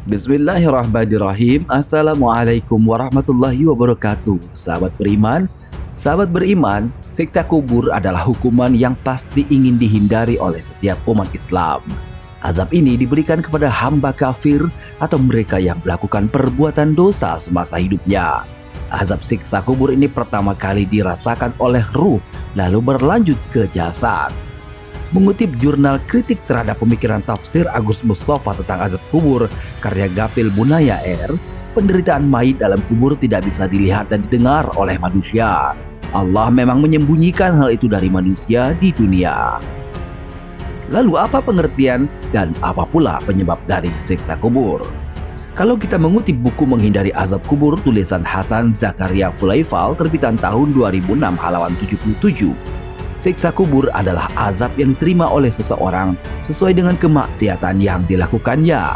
Bismillahirrahmanirrahim. Assalamualaikum warahmatullahi wabarakatuh. Sahabat beriman, siksa kubur adalah hukuman yang pasti ingin dihindari oleh setiap umat Islam. Azab ini diberikan kepada hamba kafir atau mereka yang melakukan perbuatan dosa semasa hidupnya. Azab siksa kubur ini pertama kali dirasakan oleh ruh, lalu berlanjut ke jasad. Mengutip jurnal kritik terhadap pemikiran tafsir Agus Mustafa tentang azab kubur karya Gafil Bunaya R, penderitaan mayit dalam kubur tidak bisa dilihat dan didengar oleh manusia. Allah memang menyembunyikan hal itu dari manusia di dunia. Lalu apa pengertian dan apa pula penyebab dari siksa kubur? Kalau kita mengutip buku Menghindari Azab Kubur tulisan Hasan Zakaria Fulaifal terbitan tahun 2006 halaman 77, siksa kubur adalah azab yang diterima oleh seseorang sesuai dengan kemaksiatan yang dilakukannya.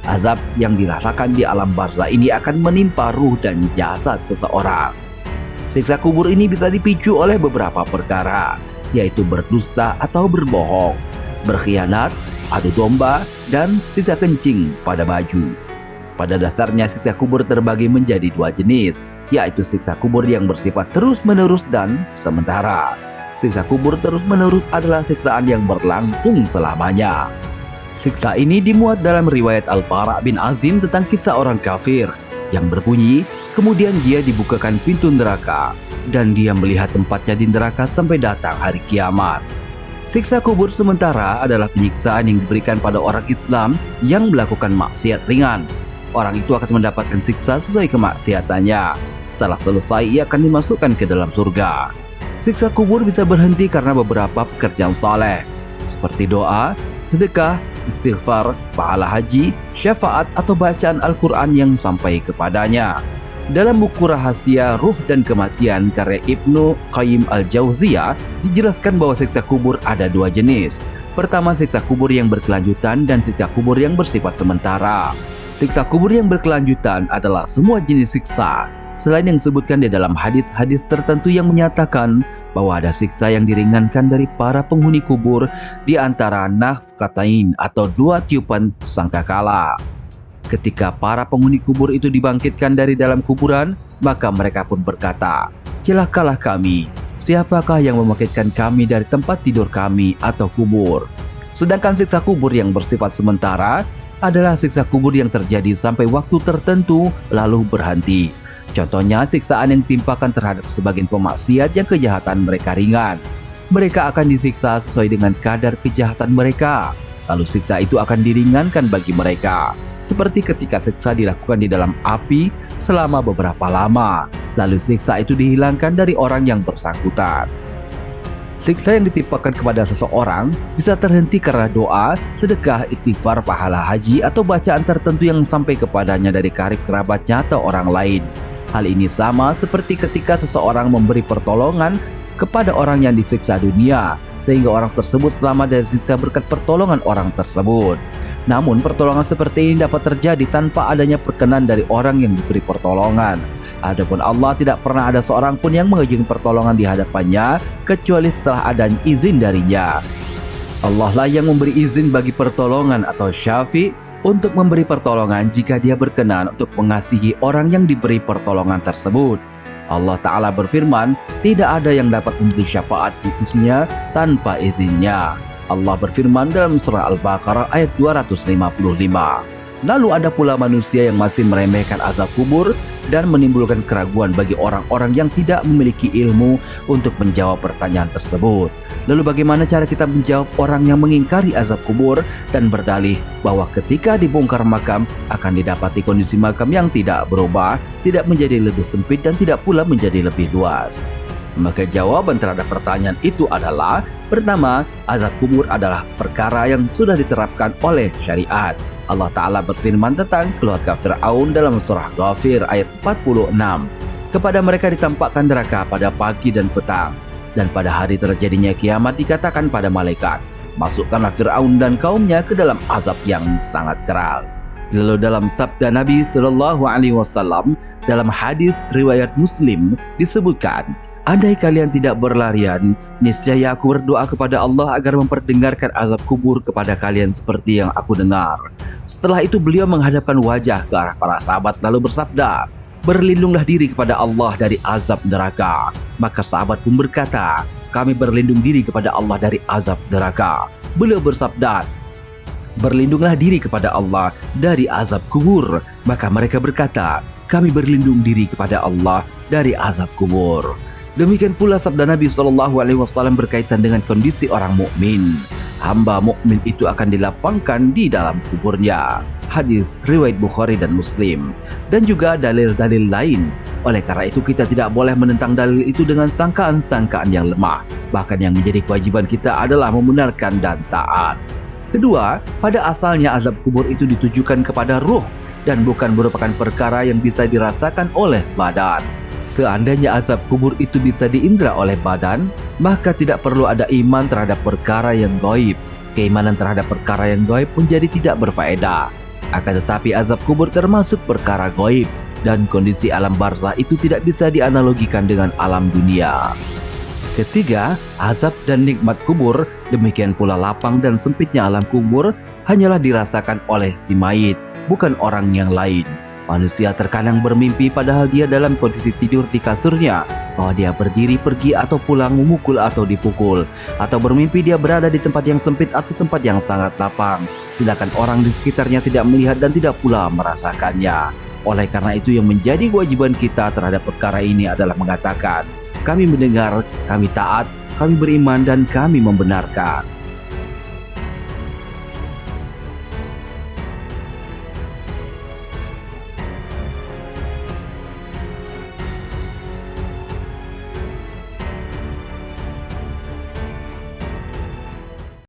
Azab yang dirasakan di alam barzah ini akan menimpa ruh dan jasad seseorang. Siksa kubur ini bisa dipicu oleh beberapa perkara, yaitu berdusta atau berbohong, berkhianat, adu domba, dan sisa kencing pada baju. Pada dasarnya siksa kubur terbagi menjadi dua jenis, yaitu siksa kubur yang bersifat terus-menerus dan sementara. Siksa kubur terus-menerus adalah siksaan yang berlangsung selamanya. Siksa ini dimuat dalam riwayat Al-Bara' bin Azim tentang kisah orang kafir yang berbunyi, kemudian dia dibukakan pintu neraka dan dia melihat tempatnya di neraka sampai datang hari kiamat. Siksa kubur sementara adalah penyiksaan yang diberikan pada orang Islam yang melakukan maksiat ringan. Orang itu akan mendapatkan siksa sesuai kemaksiatannya. Setelah selesai, ia akan dimasukkan ke dalam surga. Siksa kubur bisa berhenti karena beberapa pekerjaan saleh, seperti doa, sedekah, istighfar, pahala haji, syafaat, atau bacaan Al-Quran yang sampai kepadanya. Dalam buku Rahasia Ruh dan Kematian karya Ibnu Qayyim Al-Jauziyah dijelaskan bahwa siksa kubur ada dua jenis. Pertama, siksa kubur yang berkelanjutan dan siksa kubur yang bersifat sementara. Siksa kubur yang berkelanjutan adalah semua jenis siksa, selain yang disebutkan di dalam hadis-hadis tertentu yang menyatakan bahwa ada siksa yang diringankan dari para penghuni kubur di antara nafkatain atau dua tiupan sangkakala. Ketika para penghuni kubur itu dibangkitkan dari dalam kuburan, maka mereka pun berkata, "Celakalah kami, siapakah yang membangkitkan kami dari tempat tidur kami atau kubur?" Sedangkan siksa kubur yang bersifat sementara adalah siksa kubur yang terjadi sampai waktu tertentu lalu berhenti. Contohnya siksaan yang ditimpakan terhadap sebagian pemaksiat yang kejahatan mereka ringan. Mereka akan disiksa sesuai dengan kadar kejahatan mereka. Lalu siksa itu akan diringankan bagi mereka. Seperti ketika siksa dilakukan di dalam api selama beberapa lama. Lalu siksa itu dihilangkan dari orang yang bersangkutan. Siksa yang ditimpakan kepada seseorang bisa terhenti karena doa, sedekah, istighfar, pahala haji, atau bacaan tertentu yang sampai kepadanya dari karib kerabatnya atau orang lain. Hal ini sama seperti ketika seseorang memberi pertolongan kepada orang yang disiksa dunia, sehingga orang tersebut selamat dari siksa berkat pertolongan orang tersebut. Namun pertolongan seperti ini dapat terjadi tanpa adanya perkenan dari orang yang diberi pertolongan. Adapun Allah tidak pernah ada seorang pun yang mengajukan pertolongan di hadapannya kecuali setelah adanya izin darinya. Allah lah yang memberi izin bagi pertolongan atau syafi' untuk memberi pertolongan jika dia berkenan untuk mengasihi orang yang diberi pertolongan tersebut. Allah Ta'ala berfirman, tidak ada yang dapat memberi syafaat di sisinya tanpa izinnya. Allah berfirman dalam surah Al-Baqarah ayat 255. Lalu ada pula manusia yang masih meremehkan azab kubur dan menimbulkan keraguan bagi orang-orang yang tidak memiliki ilmu untuk menjawab pertanyaan tersebut. Lalu bagaimana cara kita menjawab orang yang mengingkari azab kubur dan berdalih bahwa ketika dibongkar makam akan didapati kondisi makam yang tidak berubah, tidak menjadi lebih sempit dan tidak pula menjadi lebih luas? Maka jawaban terhadap pertanyaan itu adalah, pertama, azab kubur adalah perkara yang sudah diterapkan oleh syariat. Allah Ta'ala berfirman tentang keluarga Fir'aun dalam surah Ghafir ayat 46. Kepada mereka ditampakkan neraka pada pagi dan petang. Dan pada hari terjadinya kiamat dikatakan pada malaikat, masukkanlah Fir'aun dan kaumnya ke dalam azab yang sangat keras. Lalu dalam sabda Nabi SAW dalam hadis riwayat Muslim disebutkan, Andai kalian tidak berlarian, niscaya aku berdoa kepada Allah agar memperdengarkan azab kubur kepada kalian seperti yang aku dengar. Setelah itu beliau menghadapkan wajah ke arah para sahabat lalu bersabda, "Berlindunglah diri kepada Allah dari azab neraka." Maka sahabat pun berkata, "Kami berlindung diri kepada Allah dari azab neraka." Beliau bersabda, "Berlindunglah diri kepada Allah dari azab kubur." Maka mereka berkata, "Kami berlindung diri kepada Allah dari azab kubur." Demikian pula sabda Nabi SAW berkaitan dengan kondisi orang mukmin. Hamba mukmin itu akan dilapangkan di dalam kuburnya. Hadis riwayat Bukhari dan Muslim. Dan juga dalil-dalil lain. Oleh karena itu kita tidak boleh menentang dalil itu dengan sangkaan-sangkaan yang lemah. Bahkan yang menjadi kewajiban kita adalah membenarkan dan taat. Kedua, pada asalnya azab kubur itu ditujukan kepada ruh dan bukan merupakan perkara yang bisa dirasakan oleh badan. Seandainya azab kubur itu bisa diindra oleh badan, maka tidak perlu ada iman terhadap perkara yang gaib. Keimanan terhadap perkara yang gaib menjadi tidak berfaedah. Akan tetapi azab kubur termasuk perkara gaib, dan kondisi alam barzah itu tidak bisa dianalogikan dengan alam dunia. Ketiga, azab dan nikmat kubur, demikian pula lapang dan sempitnya alam kubur, hanyalah dirasakan oleh si mayit, bukan orang yang lain. Manusia terkadang bermimpi padahal dia dalam kondisi tidur di kasurnya, bahwa dia berdiri pergi atau pulang, memukul atau dipukul, atau bermimpi dia berada di tempat yang sempit atau tempat yang sangat lapang, sedangkan orang di sekitarnya tidak melihat dan tidak pula merasakannya. Oleh karena itu yang menjadi kewajiban kita terhadap perkara ini adalah mengatakan, kami mendengar, kami taat, kami beriman dan kami membenarkan.